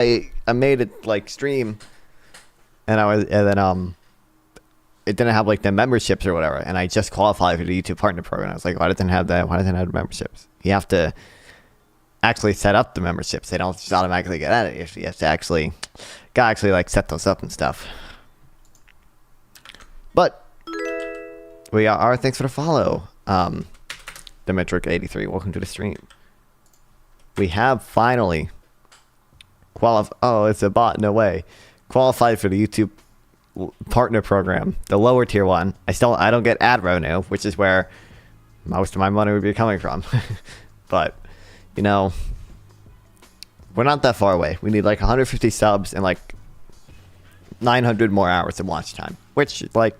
I made it like stream, and then it didn't have like the memberships or whatever, and I just qualified for the YouTube partner program. I was like, why doesn't it have that? Why doesn't it have the memberships? You have to actually set up the memberships. They don't just automatically get at it. You have to actually like set those up and stuff. But we are. Thanks for the follow, Dimetric83. Welcome to the stream. We have finally qualified. Oh, it's a bot. No way. Qualified for the YouTube partner program, the lower tier one. I don't get ad revenue, which is where most of my money would be coming from. But you know, we're not that far away. We need like 150 subs and like 900 more hours of watch time, which like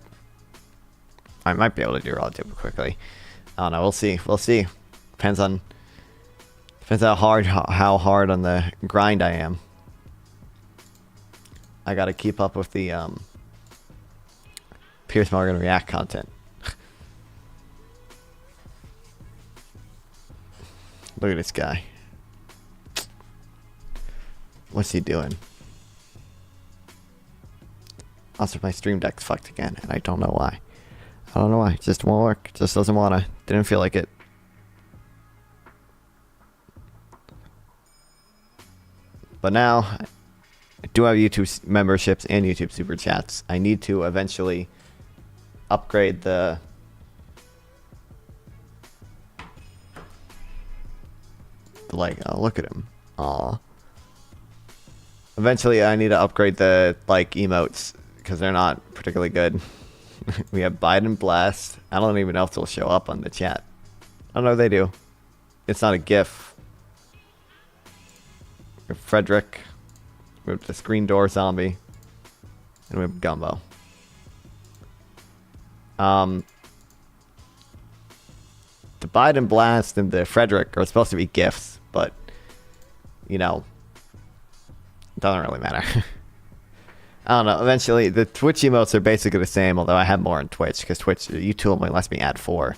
I might be able to do relatively quickly. I don't know. We'll see. Depends how hard on the grind I am. I gotta keep up with the Piers Morgan React content. Look at this guy. What's he doing? Also, my stream deck's fucked again, and I don't know why. It just won't work. It just doesn't wanna. Didn't feel like it. But now, I do have YouTube memberships and YouTube super chats. I need to eventually upgrade the like. Oh, look at him. Aw. Eventually, I need to upgrade the like emotes because they're not particularly good. We have Biden Blast. I don't even know if they'll show up on the chat. Oh no, they do. It's not a GIF. We have Frederick. We have the screen door zombie. And we have Gumbo. The Biden Blast and the Frederick are supposed to be GIFs, but you know, it doesn't really matter. I don't know. Eventually, the Twitch emotes are basically the same, although I have more on Twitch because Twitch, YouTube only lets me add 4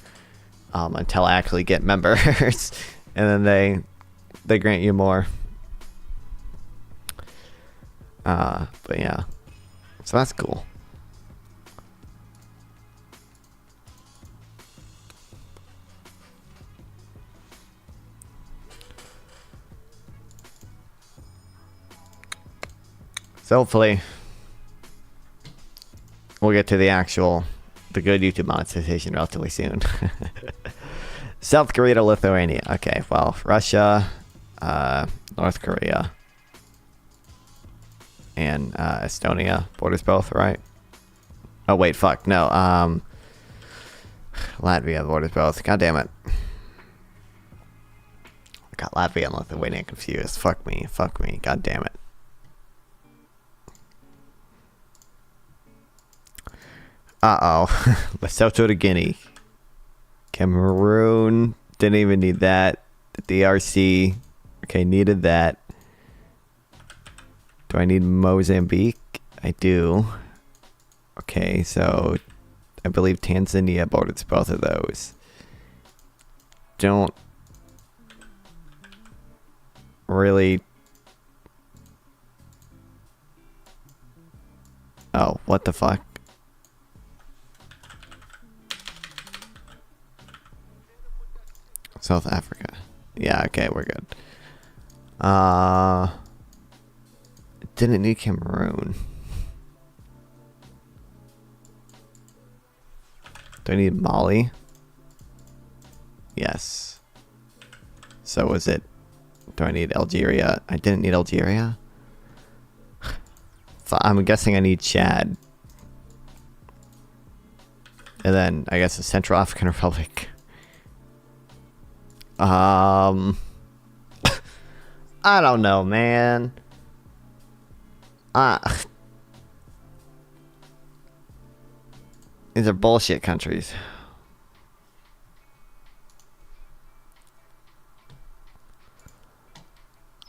until I actually get members, and then they grant you more. But yeah, so that's cool. So hopefully we'll get to the good YouTube monetization relatively soon. South Korea to Lithuania. Okay, well, Russia, North Korea, and Estonia. Borders both, right? Oh, wait, fuck. No, Latvia borders both. God damn it. I got Latvia and Lithuania confused. Fuck me. God damn it. Uh-oh. Lesotho to Guinea. Cameroon. Didn't even need that. The DRC. Okay, needed that. Do I need Mozambique? I do. Okay, so I believe Tanzania borders both of those. Don't really... Oh, what the fuck? South Africa. Yeah, okay, we're good. Didn't need Cameroon. Do I need Mali? Yes. So was it... Do I need Algeria? I didn't need Algeria? I'm guessing I need Chad. And then, I guess the Central African Republic. I don't know, man. These are bullshit countries.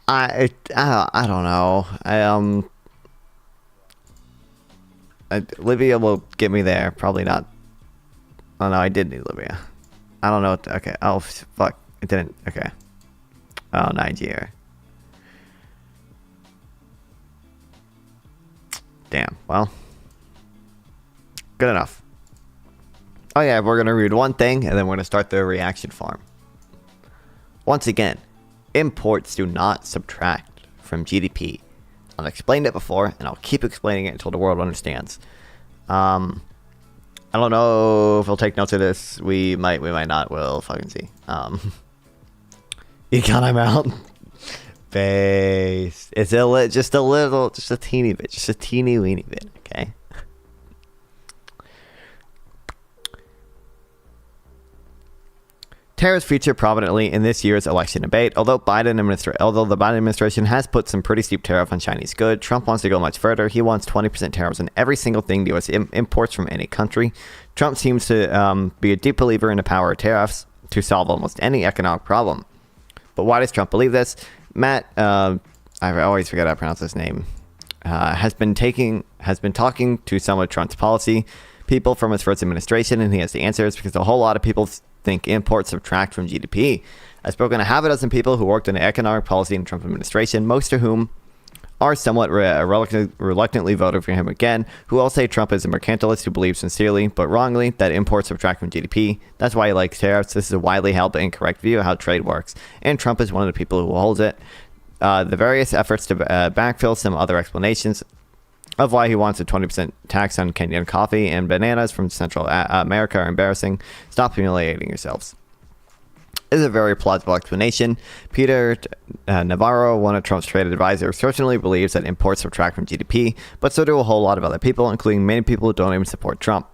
I don't know. Libya will get me there. Probably not. Oh no, I did need Libya. I don't know. Okay. Oh fuck. It didn't. Okay. Oh, Nigeria. Damn. Well, good enough. Oh yeah, we're going to read one thing, and then we're going to start the reaction farm. Once again, imports do not subtract from GDP. I've explained it before, and I'll keep explaining it until the world understands. I don't know if we'll take notes of this. We might not. We'll fucking see. Econ, I'm out. Base. It's just a teeny bit. Just a teeny weeny bit, okay? Tariffs feature prominently in this year's election debate. Although the Biden administration has put some pretty steep tariff on Chinese goods, Trump wants to go much further. He wants 20% tariffs on every single thing the U.S. imports from any country. Trump seems to be a deep believer in the power of tariffs to solve almost any economic problem. But why does Trump believe this? Matt, I always forget how to pronounce his name, has been talking to some of Trump's policy people from his first administration, and he has the answers because a whole lot of people think imports subtract from GDP. I've spoken to half a dozen people who worked in economic policy in the Trump administration, most of whom are somewhat reluctantly voted for him again, who all say Trump is a mercantilist who believes sincerely, but wrongly, that imports subtract from GDP. That's why he likes tariffs. This is a widely held but incorrect view of how trade works, and Trump is one of the people who holds it. The various efforts to backfill some other explanations of why he wants a 20% tax on Kenyan coffee and bananas from Central America are embarrassing. Stop humiliating yourselves. This is a very plausible explanation. Peter Navarro, one of Trump's trade advisors, certainly believes that imports subtract from GDP, but so do a whole lot of other people, including many people who don't even support Trump.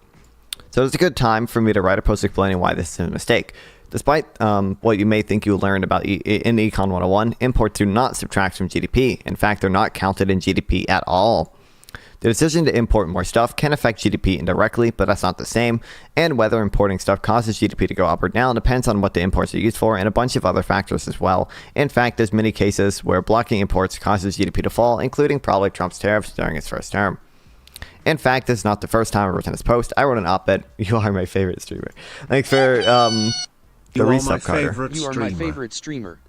So it's a good time for me to write a post explaining why this is a mistake. Despite what you may think you learned about in Econ 101, imports do not subtract from GDP. In fact, they're not counted in GDP at all. The decision to import more stuff can affect GDP indirectly, but that's not the same. And whether importing stuff causes GDP to go up or down depends on what the imports are used for and a bunch of other factors as well. In fact, there's many cases where blocking imports causes GDP to fall, including probably Trump's tariffs during his first term. In fact, this is not the first time I've written this post. I wrote an op-ed. You are my favorite streamer. Thanks for the resub, Carter. You are my favorite streamer.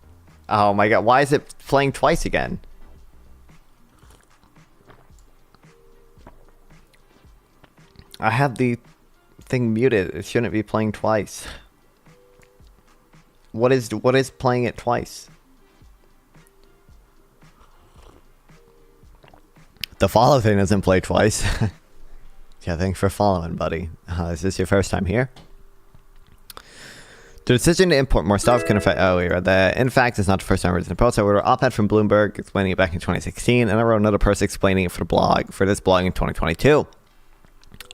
Oh my god, why is it playing twice again? I have the thing muted. It shouldn't be playing twice. What is playing it twice? The follow thing doesn't play twice. Yeah, thanks for following, buddy. Is this your first time here? The decision to import more stuff can affect... Oh, we read that. In fact, it's not the first time I've written a post. I wrote an op-ed from Bloomberg explaining it back in 2016, and I wrote another post explaining it for this blog in 2022.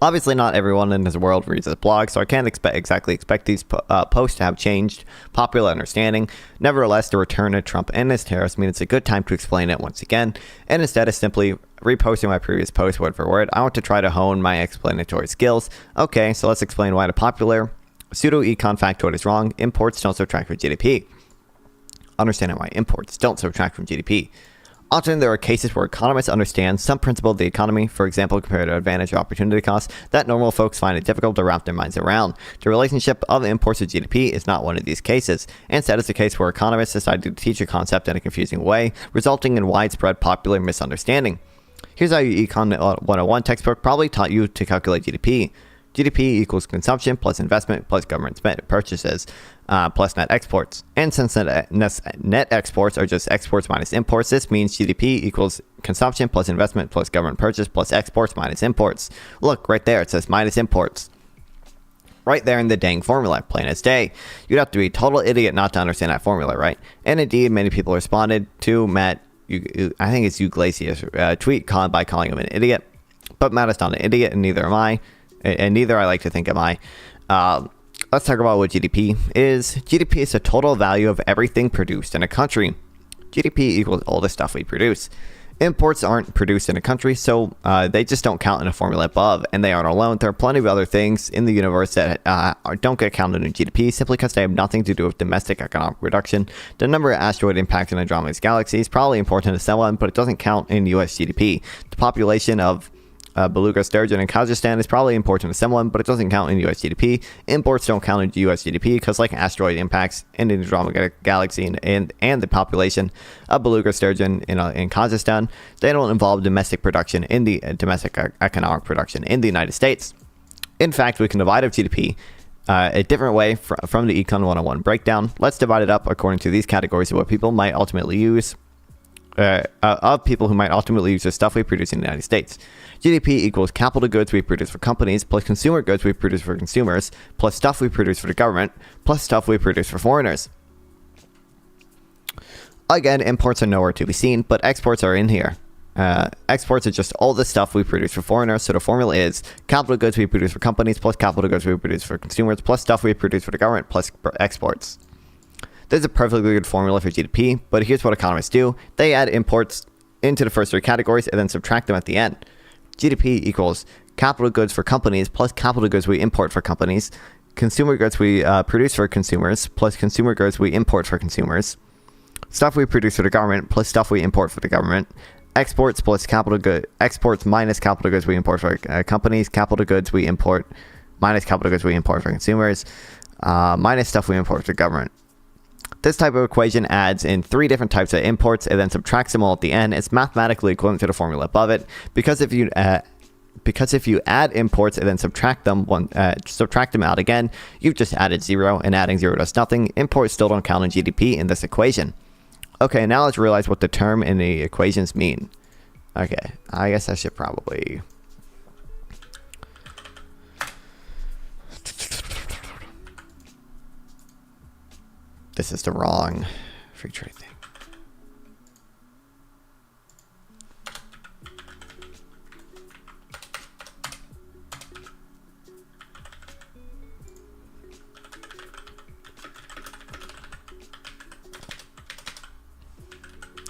Obviously, not everyone in this world reads this blog, so I can't exactly expect these posts to have changed popular understanding. Nevertheless, the return of Trump and his tariffs means it's a good time to explain it once again, and instead of simply reposting my previous post word for word, I want to try to hone my explanatory skills. Okay, so let's explain why the popular pseudo-econ factoid is wrong. Imports don't subtract from GDP. Understanding why imports don't subtract from GDP. Often there are cases where economists understand some principle of the economy, for example, comparative advantage or opportunity cost, that normal folks find it difficult to wrap their minds around. The relationship of imports to GDP is not one of these cases. Instead, it's a case where economists decide to teach a concept in a confusing way, resulting in widespread popular misunderstanding. Here's how your Econ 101 textbook probably taught you to calculate GDP. GDP equals consumption plus investment plus government purchases plus net exports. And since net exports are just exports minus imports, this means GDP equals consumption plus investment plus government purchase plus exports minus imports. Look, right there, it says minus imports. Right there in the dang formula, plain as day. You'd have to be a total idiot not to understand that formula, right? And indeed, many people responded to Matt, I think it's Iglesias, tweet by calling him an idiot. But Matt is not an idiot, and neither am I. And neither I like to think am I. Let's talk about what GDP is. GDP is the total value of everything produced in a country. GDP equals all the stuff we produce. Imports aren't produced in a country, so they just don't count in a formula above, and they aren't alone. There are plenty of other things in the universe that don't get counted in GDP simply because they have nothing to do with domestic economic production. The number of asteroid impacts in Andromeda's galaxy is probably important to someone, but it doesn't count in US GDP. The population of beluga sturgeon in Kazakhstan is probably important to someone, but it doesn't count in US GDP. Imports don't count in US GDP because, like asteroid impacts in the Andromeda Galaxy and the population of beluga sturgeon in Kazakhstan, they don't involve domestic production in the domestic economic production in the United States. In fact, we can divide up GDP a different way from the Econ 101 breakdown. Let's divide it up according to these categories of what people might ultimately use. Of people who might ultimately use the stuff we produce in the United States. GDP equals capital goods we produce for companies, plus consumer goods we produce for consumers, plus stuff we produce for the government, plus stuff we produce for foreigners. Again, imports are nowhere to be seen, but exports are in here. Exports are just all the stuff we produce for foreigners, so the formula is capital goods we produce for companies, plus capital goods we produce for consumers, plus stuff we produce for the government, plus exports. This is a perfectly good formula for GDP, but here's what economists do. They add imports into the first three categories and then subtract them at the end. GDP equals capital goods for companies plus capital goods we import for companies, consumer goods we produce for consumers plus consumer goods we import for consumers, stuff we produce for the government plus stuff we import for the government, exports minus capital goods we import for companies, capital goods we import minus capital goods we import for consumers, minus stuff we import for the government. This type of equation adds in three different types of imports and then subtracts them all at the end. It's mathematically equivalent to the formula above it, because if you add imports and then subtract them out again, you've just added 0, and adding 0 does nothing. Imports still don't count in GDP in this equation. Okay, now let's realize what the term in the equations mean. Okay, I guess I should probably... This is the wrong free trade thing.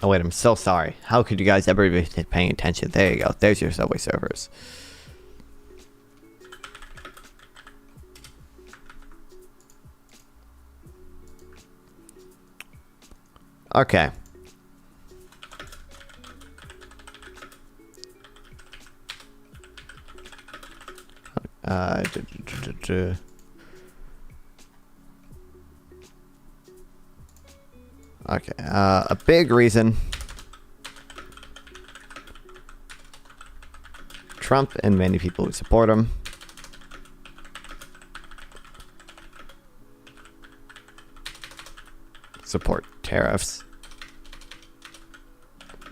Oh wait, I'm so sorry. How could you guys ever be paying attention? There you go. There's your Subway servers. Okay. Okay. A big reason Trump and many people who support him support tariffs.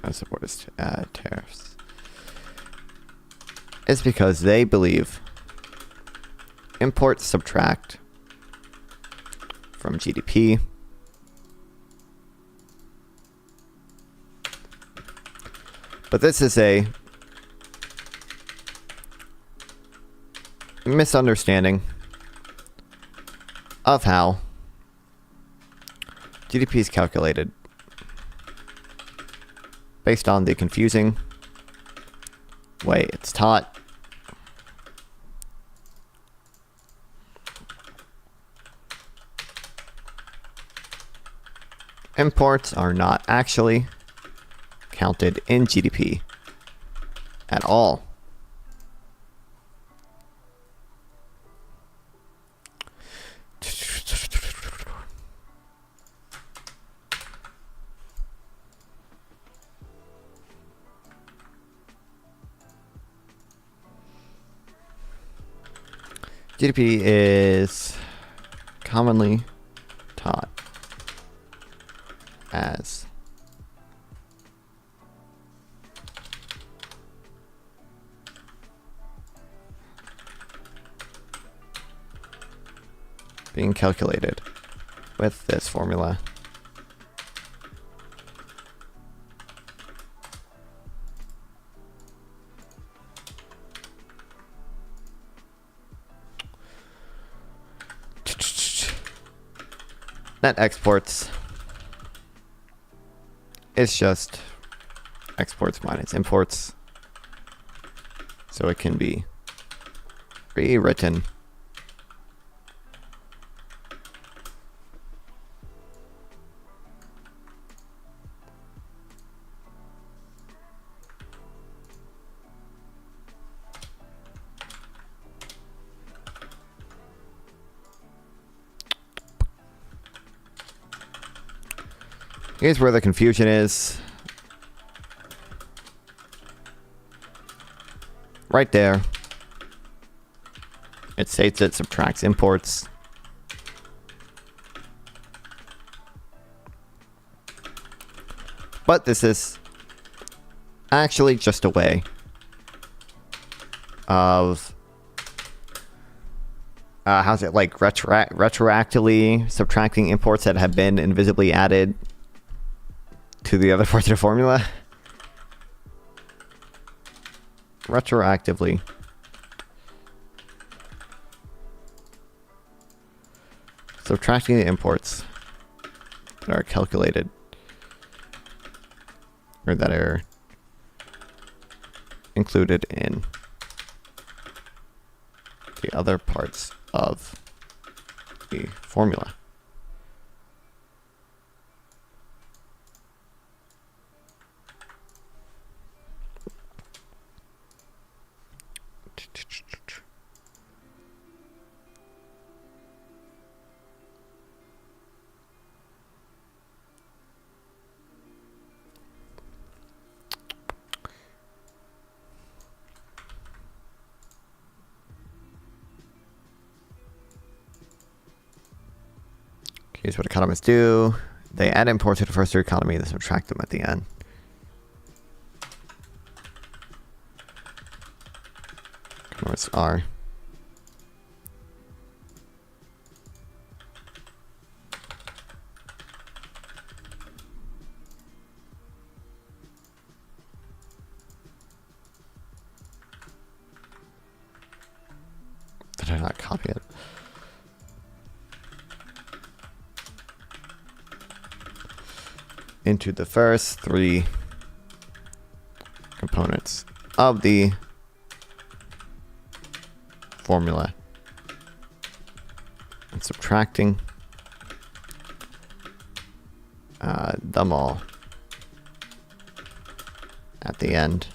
I support his tariffs. It's because they believe imports subtract from GDP. But this is a misunderstanding of how GDP is calculated based on the confusing way it's taught. Imports are not actually counted in GDP at all. GDP is commonly taught as being calculated with this formula. Net exports is just exports minus imports, so it can be rewritten Here's where the confusion is. Right there. It states it subtracts imports. But this is actually just a way of how's it, like, retroactively subtracting imports that have been invisibly added to the other parts of the formula. Retroactively. Subtracting the imports that are calculated, or that are included in the other parts of the formula. Here's what economists do. They add imports to the first economy, they subtract them at the end. Economists are. Did I not copy it? Into the first three components of the formula and subtracting them all at the end,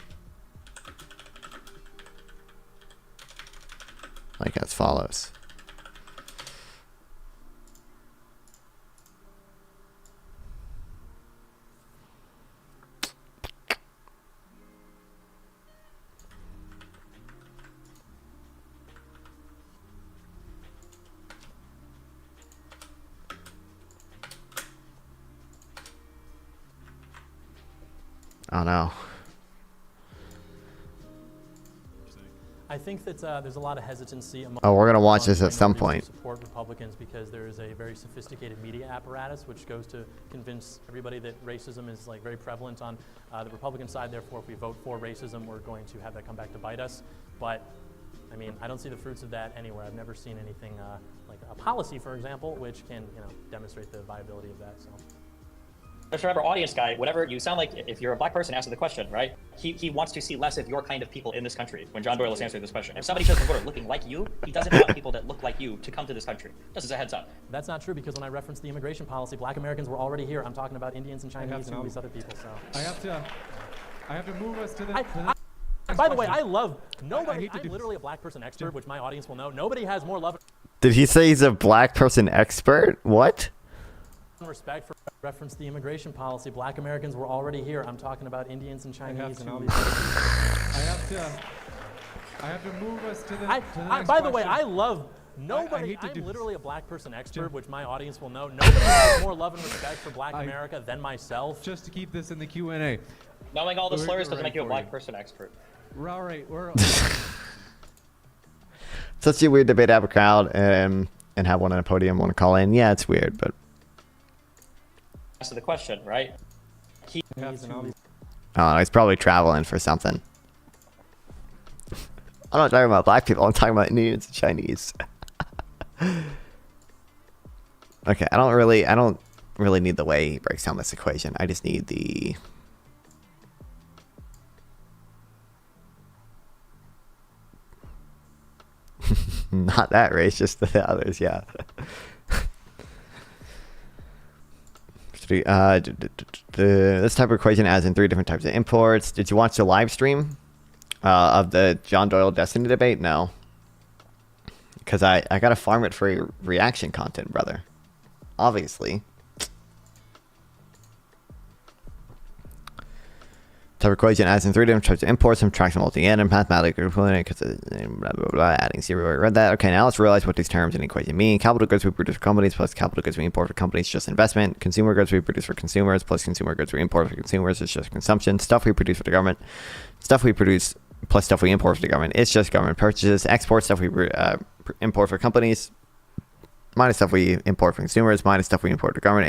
like as follows. Oh no. I think that there's a lot of hesitancy among we're gonna watch this at some point. Support Republicans because there is a very sophisticated media apparatus which goes to convince everybody that racism is like very prevalent on the Republican side. Therefore, if we vote for racism, we're going to have that come back to bite us. But I mean, I don't see the fruits of that anywhere. I've never seen anything like a policy, for example, which can demonstrate the viability of that. So. Just remember, audience guy, whatever you sound like, if you're a black person asking the question, right? He wants to see less of your kind of people in this country when John Doyle is answering this question. If somebody shows the border looking like you, he doesn't want people that look like you to come to this country. Just as a heads up. That's not true because when I referenced the immigration policy, black Americans were already here. I'm talking about Indians and Chinese and all these other people. So I have to move us to the. By the way, I love nobody. I'm literally a black person expert, which my audience will know. Nobody has more love. Did he say he's a black person expert? What? Respect for reference the immigration policy. Black Americans were already here. I'm talking about Indians and Chinese and all these. I have to move us to the. By the way, I love nobody. I'm literally a black person expert, which my audience will know. Nobody has more love and respect for Black America than myself. Just to keep this in the Q&A. Knowing all the slurs doesn't make you a black person expert. We're all right. We're. Such a weird debate to have a crowd and have one on a podium want to call in. Yeah, it's weird, but. Answer the question, right? Oh, he's probably traveling for something. I'm not talking about black people. I'm talking about Indians and Chinese. Okay, I don't really need the way he breaks down this equation. I just need the. Not that race, just the others. Yeah. This type of equation adds in 3 different types of imports. Did you watch the live stream of the John Doyle Destiny debate? No. Because I got to farm it for reaction content, brother. Obviously. type equation as in 3 different types of imports, subtraction, multi-end, and mathematically equivalent because blah, blah, blah, adding 0. I read that. Okay, now let's realize what these terms in the equation mean. Capital goods we produce for companies plus capital goods we import for companies, just investment. Consumer goods we produce for consumers plus consumer goods we import for consumers is just consumption. Stuff we produce for the government. Stuff we produce plus stuff we import for the government. It's just government purchases. Export stuff we import for companies minus stuff we import for consumers minus stuff we import for government.